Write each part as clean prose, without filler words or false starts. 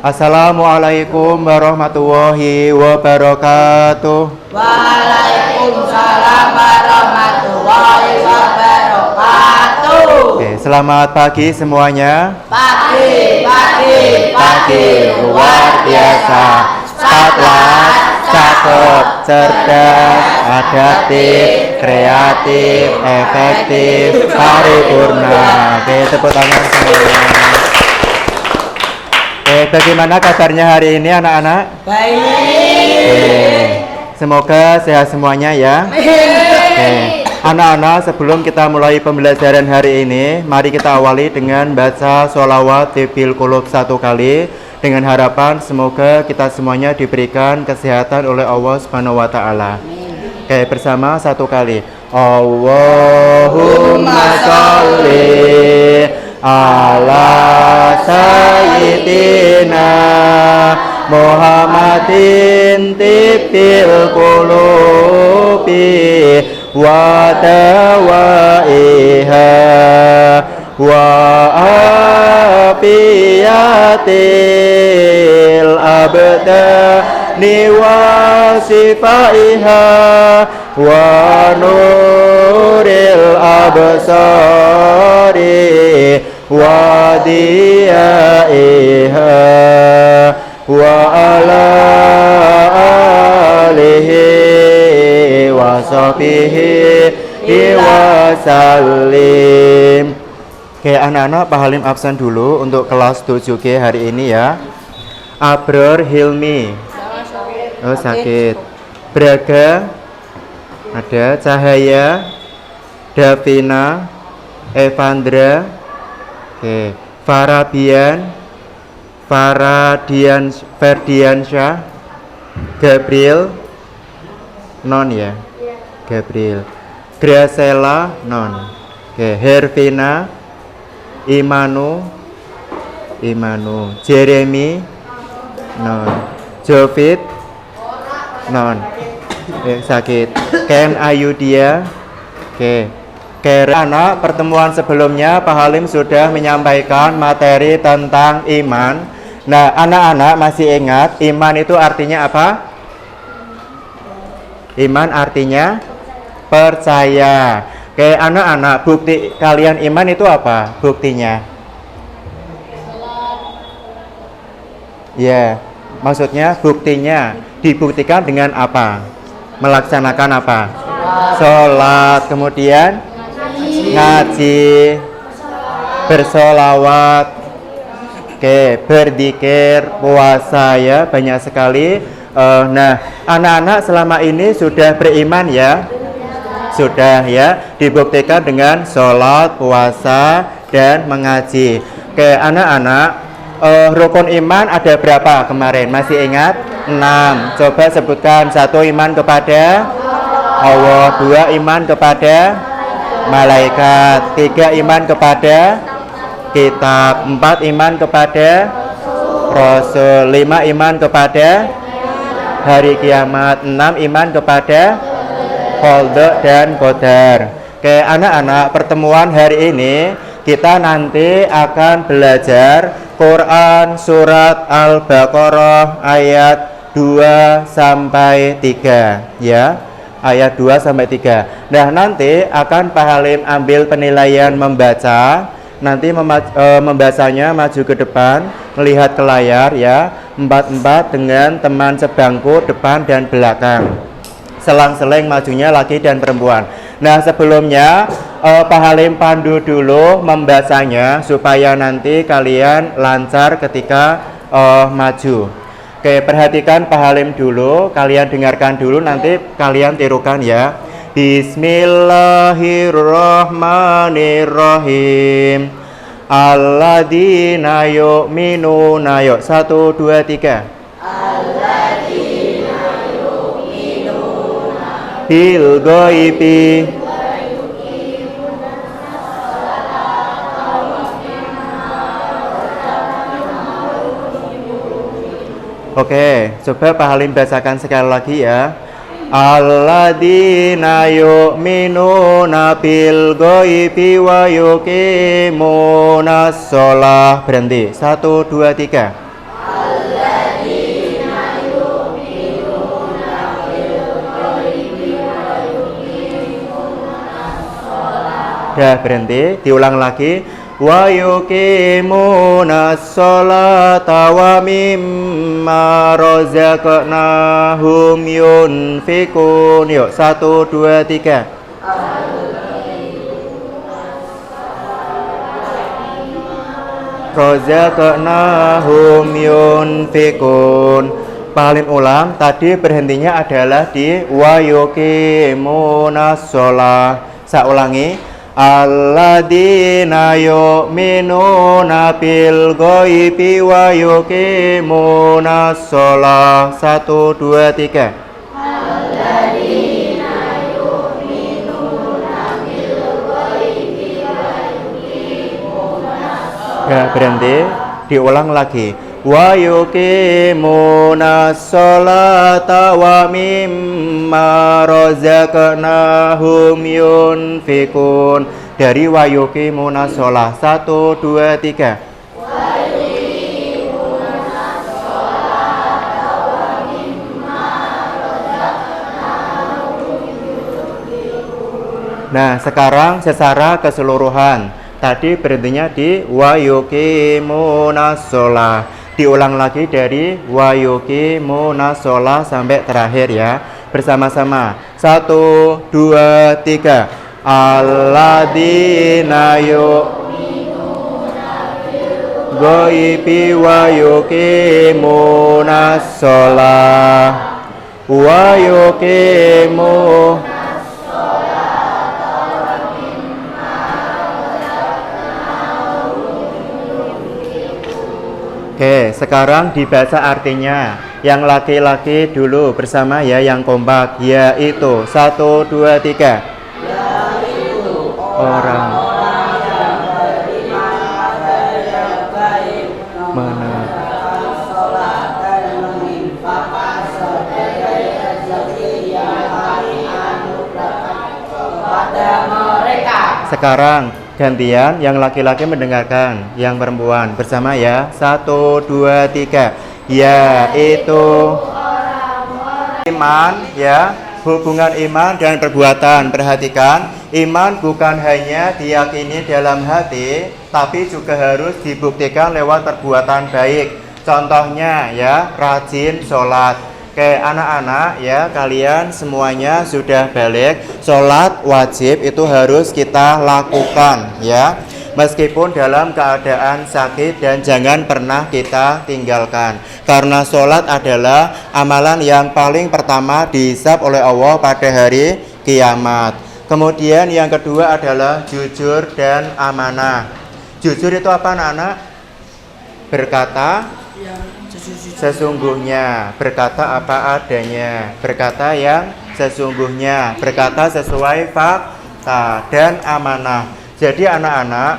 Assalamualaikum warahmatullahi wabarakatuh. Waalaikumsalam warahmatullahi wabarakatuh. Oke, selamat pagi semuanya. Pagi luar biasa. Satlas, cakep, cerdas, adaptif, kreatif, efektif, paripurna. Oke, tepuk tangan semuanya. Oke, bagaimana kabarnya hari ini anak-anak? Baik. Semoga sehat semuanya ya. Oke, anak-anak, sebelum kita mulai pembelajaran hari ini, mari kita awali dengan baca sholawat tibil qulub 1 kali, dengan harapan semoga kita semuanya diberikan kesehatan oleh Allah Subhanahu wa taala. Oke, bersama 1 kali. Allahumma sholli ala sayyidina Muhammadin tibil qulubi wa dawaiha wa afiyatil abdani wa sifaiha wa nuril absari wa diyaiha wa ala alihi wa sahbihi wa sallim. Oke, anak-anak, Pak Halim absen dulu untuk kelas 7G hari ini ya. Abror Hilmi. Oh, sakit. Braga ada. Cahaya, Davina, Evandra. Oke, Ferdiansyah, Gabriel, non ya, Gabriel, Graciela, non. Oke, Hervina, Imanu, Jeremy, non. Jovit, non. Sakit. Ken Ayudia. Oke. Karena pertemuan sebelumnya Pak Halim sudah menyampaikan materi tentang iman. Nah, anak-anak masih ingat iman itu artinya apa? Iman artinya percaya. Oke, anak-anak, bukti kalian iman itu apa? Buktinya? Ya, maksudnya buktinya dibuktikan dengan apa? Melaksanakan apa? Sholat, kemudian ngaji, bersolawat, oke, berzikir, puasa ya, banyak sekali. Nah, anak-anak selama ini sudah beriman ya? Sudah ya, dibuktikan dengan sholat, puasa, dan mengaji. Oke, anak-anak, rukun iman ada berapa kemarin? Masih ingat? 6. Coba sebutkan. 1, iman kepada Allah. 2, iman kepada malaikat. 3, iman kepada kitab. 4, iman kepada Rasul. 5, iman kepada hari kiamat. 6, iman kepada qada dan qadar. Oke, anak-anak, pertemuan hari ini kita nanti akan belajar Quran surat Al-Baqarah ayat 2 sampai 3 ya. Ayat 2 sampai 3. Nah, nanti akan Pak Halim ambil penilaian membaca. Nanti membacanya maju ke depan, melihat ke layar ya. 4-4 dengan teman sebangku depan dan belakang. Selang-seling majunya laki dan perempuan. Nah, sebelumnya Pak Halim pandu dulu membacanya supaya nanti kalian lancar ketika maju. Oke, perhatikan Pak Halim dulu, kalian dengarkan dulu, nanti kalian tirukan ya. Bismillahirrahmanirrahim. Alladzina yu'minuna. Yuk, 1, 2, 3. Alladzina yu'minuna bil ghaibi. Oke, coba Pak Halim bacakan sekali lagi ya. Alladzina yu'minuna bil ghaibi wa yuqimunas shalah. Berhenti. 1, 2, 3. Dah berhenti, diulang lagi. Wa yuqimunas sholata wa mimma razaqnahum yunfikun. Yuk, 1, 2, 3. Razaqnahum yunfikun. Paling ulang, tadi berhentinya adalah di wa yuqimunas sholah. Saya ulangi. Alladzina yu'minuna bil ghaibi wa yuqimunas sholah. 1, 2, 3. Ya, berhenti, diulang lagi. Wa yuqimunas sholata wa mimma razaqnahum yunfikun. Dari wa yuqimunas sholah. 1, 2, 3. Nah, sekarang secara keseluruhan. Tadi berhentinya di wa yuqimunas sholah. Diulang lagi dari wa yuqimunas sholah sampai terakhir ya. Bersama-sama. 1, 2, 3. Alladzina yu'minuna bil ghaibi wa yuqimunas sholah. Wa yuqimu. Oke, sekarang dibaca artinya. Yang laki-laki dulu bersama ya, yang kompak. Yaitu 1, 2, 3. Yaitu orang yang beriman pada yang gaib, menegakkan sholat dan menginfakkan sebagai rezeki yang kami anugerahkan kepada mereka. Sekarang gantian, yang laki-laki mendengarkan, yang perempuan bersama ya. 1, 2, 3. Yaitu iman ya, hubungan iman dan perbuatan. Perhatikan, iman bukan hanya diyakini dalam hati, tapi juga harus dibuktikan lewat perbuatan baik. Contohnya ya, rajin sholat. Kayak anak-anak ya, kalian semuanya sudah balik. Sholat wajib itu harus kita lakukan ya, meskipun dalam keadaan sakit, dan jangan pernah kita tinggalkan, karena sholat adalah amalan yang paling pertama dihisab oleh Allah pada hari kiamat. Kemudian yang kedua adalah jujur dan amanah. Jujur itu apa anak-anak? Berkata sesungguhnya, berkata apa adanya, berkata yang sesungguhnya, berkata sesuai fakta, dan amanah. Jadi anak-anak,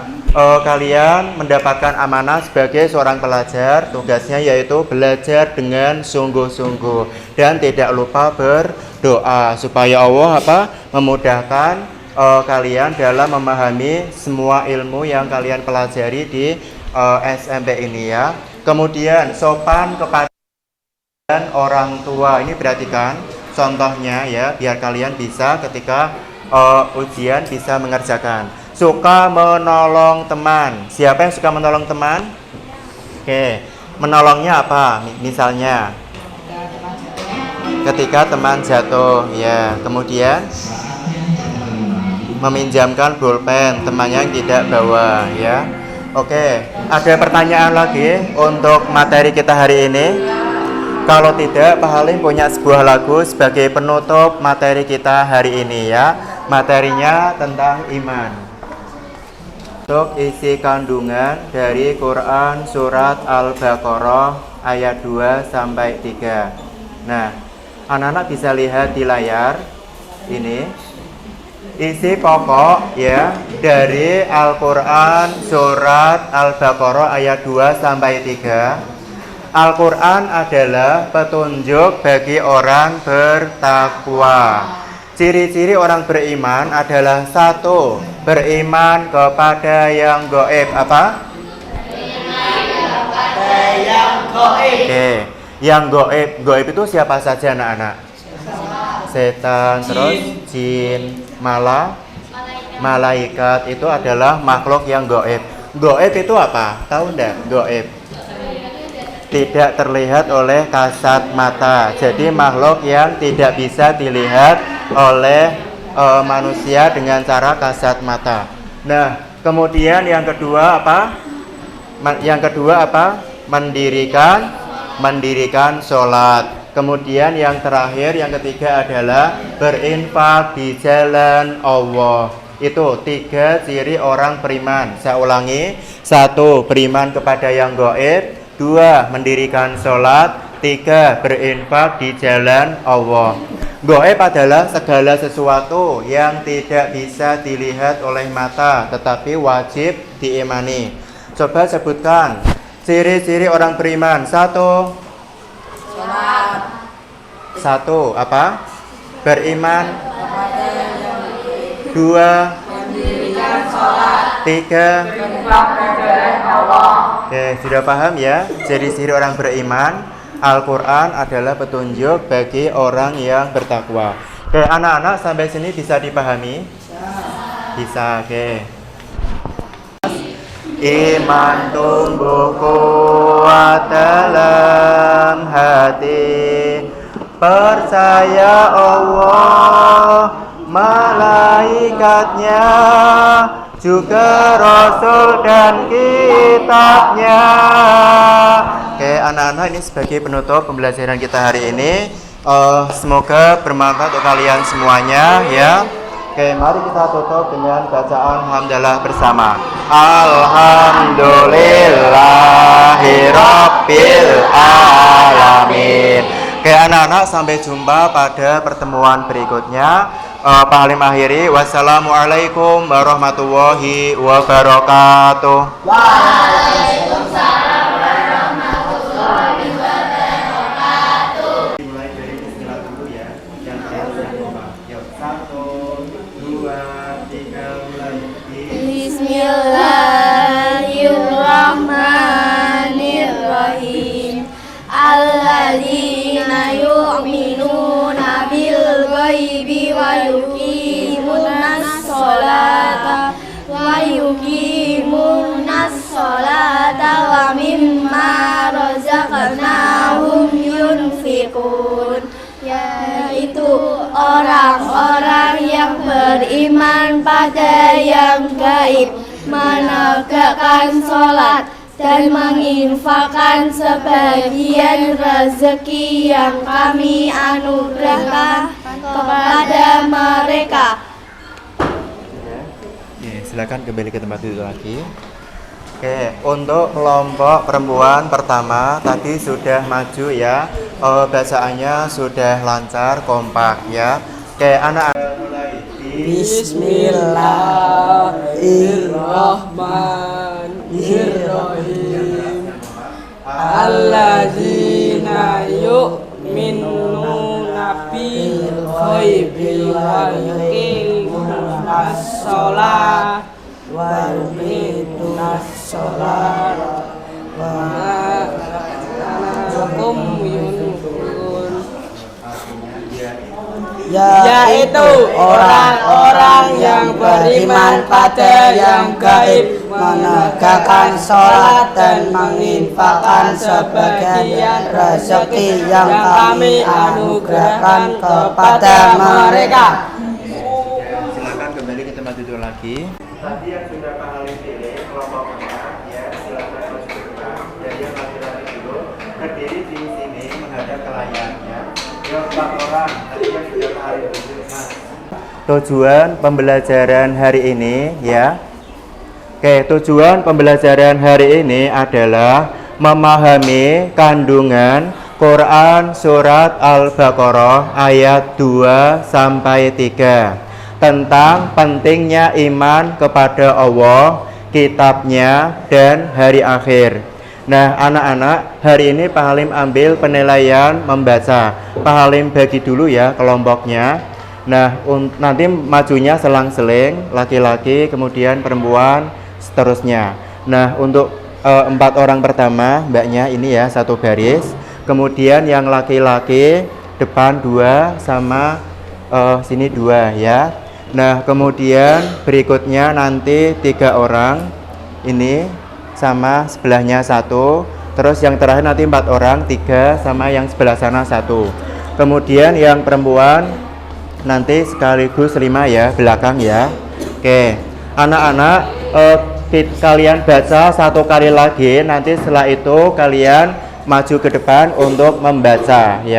kalian mendapatkan amanah sebagai seorang pelajar. Tugasnya yaitu belajar dengan sungguh-sungguh dan tidak lupa berdoa supaya Allah memudahkan kalian dalam memahami semua ilmu yang kalian pelajari di SMP ini ya. Kemudian sopan kepada orang tua. Ini perhatikan contohnya ya, biar kalian bisa ketika ujian bisa mengerjakan. Suka menolong teman. Siapa yang suka menolong teman? Oke, menolongnya apa? Misalnya ketika teman jatuh ya, kemudian meminjamkan pulpen temannya yang tidak bawa ya. Oke, ada pertanyaan lagi untuk materi kita hari ini? Kalau tidak, Pak Halim punya sebuah lagu sebagai penutup materi kita hari ini ya. Materinya tentang iman. Untuk isi kandungan dari Quran surat Al-Baqarah ayat 2 sampai 3. Nah, anak-anak bisa lihat di layar ini. Isi pokok ya dari Al-Quran surat Al-Baqarah ayat 2 sampai 3. Al-Quran adalah petunjuk bagi orang bertakwa. Ciri-ciri orang beriman adalah 1. Beriman kepada yang gaib. Apa? Beriman kepada yang gaib. Oke, yang gaib. Gaib itu siapa saja anak-anak? Setan, terus jin, malaikat, Malaikat itu adalah makhluk yang gaib. Gaib itu apa? Tahu enggak? Gaib tidak terlihat oleh kasat mata. Jadi makhluk yang tidak bisa dilihat oleh manusia dengan cara kasat mata. Nah, kemudian yang kedua apa? Mendirikan sholat. Kemudian yang terakhir, yang ketiga adalah berinfak di jalan Allah. Itu 3 ciri orang beriman. Saya ulangi: 1. Beriman kepada yang gaib, 2. Mendirikan sholat, 3. Berinfak di jalan Allah. Gaib adalah segala sesuatu yang tidak bisa dilihat oleh mata, tetapi wajib diimani. Coba sebutkan ciri-ciri orang beriman. 1. Apa? Beriman. 2. Mendirikan sholat. 3. Berinfak ke jalan Allah. Oke, sudah paham ya? Ciri-ciri orang beriman. Al-Quran adalah petunjuk bagi orang yang bertakwa. Oke, anak-anak sampai sini bisa dipahami? Bisa, oke. Iman tumbuh kuat dalam hati, percaya Allah, malaikatnya, juga Rasul dan kitabnya. Oke, anak-anak, ini sebagai penutup pembelajaran kita hari ini. Semoga bermanfaat untuk kalian semuanya ya. Oke, mari kita tutup dengan bacaan hamdalah bersama. Alhamdulillahirabbil alamin. Oke, anak-anak, sampai jumpa pada pertemuan berikutnya. Pak Halim akhiri, wassalamualaikum warahmatullahi wabarakatuh. Waalaikumsalam warahmatullahi wabarakatuh. Mulai dari bismillah dulu ya. Yang pertama yang kompak. Yuk, 1, 2, 3, mulai. Bismillahirrahmanirrahim. Alladzina yu'minuna bil ghaibi wa yuqimunas sholata wa mimma razaqnahum yunfiqun, yaitu orang-orang yang beriman pada yang gaib, menegakkan sholat dan menginfakkan sebagian rezeki yang kami anugerahkan kepada mereka. Oke, silakan kembali ke tempat duduk lagi. Oke, untuk kelompok perempuan pertama tadi sudah maju ya. Bacaannya sudah lancar, kompak ya. Oke, anak-anak mulai. Bismillahirrahmanirrahim. Alladzina yu'minuna bil ghaibi wa yuqimunas sholata wa yuqimunas sholata wa razaqnahum yunfiqun, yaitu orang-orang yang beriman pada yang gaib, menegakkan sholat dan menginfakkan sebagian rezeki yang kami anugerahkan kepada mereka. Silakan kembali ke tempat duduk lagi. Tadi yang sudah Pak Halim pilih kelompok pertama ya, silakan maju ke depan. Jadi yang laki-laki dulu berdiri di sini menghadap ke layarnya. Yang 4 orang tadi yang sudah Pak Halim pilih. Nah, tujuan pembelajaran hari ini ya. Oke, tujuan pembelajaran hari ini adalah memahami kandungan Quran surat Al-Baqarah ayat 2 sampai 3 tentang pentingnya iman kepada Allah, kitabnya, dan hari akhir. Nah, anak-anak, hari ini Pak Halim ambil penilaian membaca. Pak Halim bagi dulu ya kelompoknya. Nah, nanti majunya selang-seling, laki-laki, kemudian perempuan, seterusnya. Nah, untuk 4 orang pertama, mbaknya ini ya, satu baris. Kemudian yang laki-laki depan 2 sama sini 2 ya. Nah, kemudian berikutnya nanti 3 orang ini sama sebelahnya 1. Terus yang terakhir nanti 4 orang, 3 sama yang sebelah sana 1. Kemudian yang perempuan nanti sekaligus 5 ya, belakang ya. Oke, anak-anak kalian baca 1 kali lagi. Nanti setelah itu kalian maju ke depan untuk membaca ya.